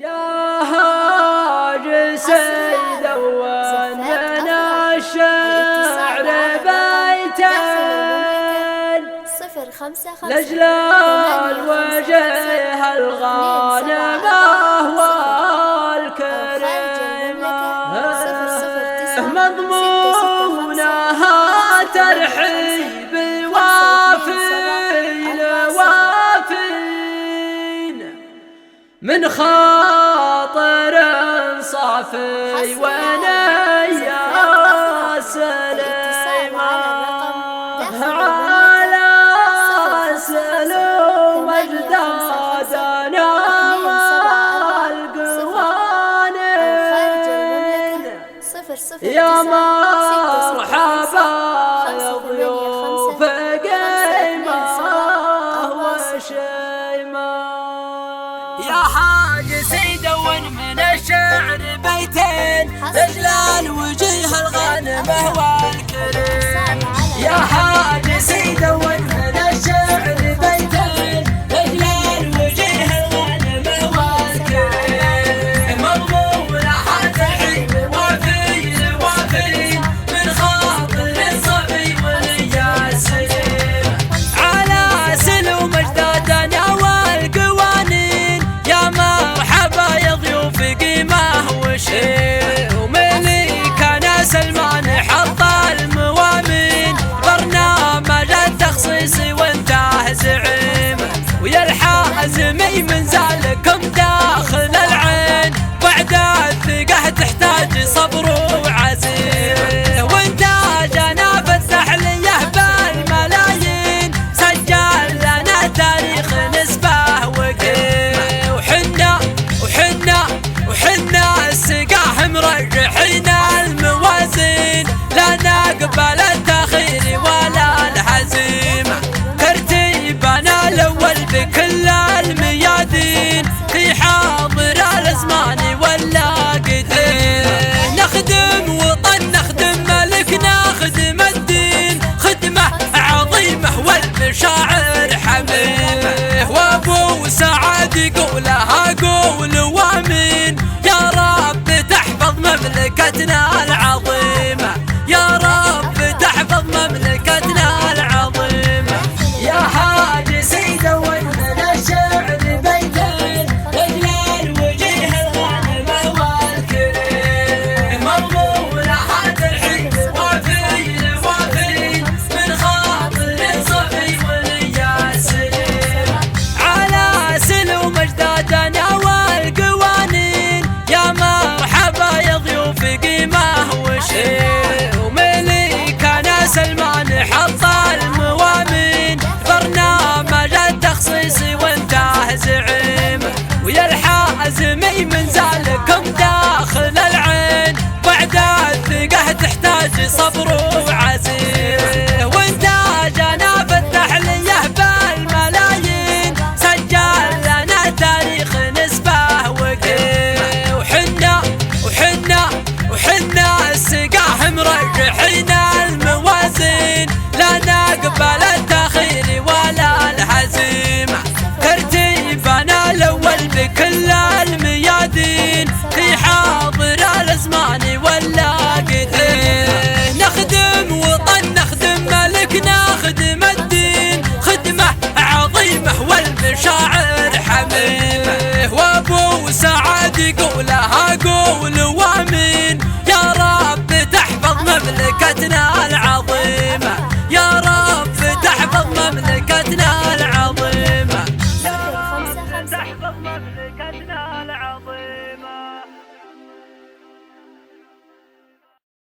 يا هاجس دون من الشعر بيتين لأجل الوجه الغانمة والكريمة مضمونها ترحيب وافين من خاطر صافي ونيا سليمان على سلو مجدادنا والقوانين يا مرحبا يا ضيوف قيمة وشيمة يا حاجسي دون من الشعر بيتين لأجل الوجه الغانمة والكريم يا حاجسي دون من الشعر بيتين لأجل الوجه الغانمة والكريم مضمونها ترحيب وافين من خاطر الصبي ولي السليم على سلو مجدادنا والقوانين يا مرحبا يا ضيوف قيمة وشيم وملك أنا سلمان حط الموامين برنامج التخصيص وانتهى زعيم ويا الحازمي من زالكم داخل العين بعد الثقة تحتاج صبر وعزيمة وانتاجنا فتح ليه بالملايين سجل لنا تاريخ نسبه وقيم وحنا السقاه مرجحين الموازين لا نقبل التأخير ولا الهزيمة ترتيبنا الأول بكل الميادين في حاضر الأزمان ولا قديم نخدم وطن نخدم ملك نخدم الدين خدمة عظيمة والمشاعر حميمة وابو سعد يقولها قول وامين يا رب تحفظ مملكتنا العظيمة يا رب تحفظ مملكتنا العظيمة يا حاجسي دون من الشعر بيتين لأجل الوجه الغانمة والكريم مضمونها ترحيب وافين من خاطر صفي ولي السليم على سلو مجدادنا والقوانين يا مرحبا يا ضيوف قيمة وشيم وملك أنا سلمان حط الموامين برنامج التخصيص وانتهى زعيم ويا الحازمي من زالكم داخل العين بعد الثقة تحتاج صبر وعزيمة وانتاجنا فتح ليه بالملايين سجل لنا تاريخ نسبه وقيم وحنا السقاه مرجحين الموازين لا نقبل التأخير ولا الهزيمة ترتيبنا الأول بكل الميادين في حاضر الأزمان ولا قديم نخدم وطن نخدم ملك نخدم الدين خدمة عظيمة والمشاعر حميمة وابو سعد يقولها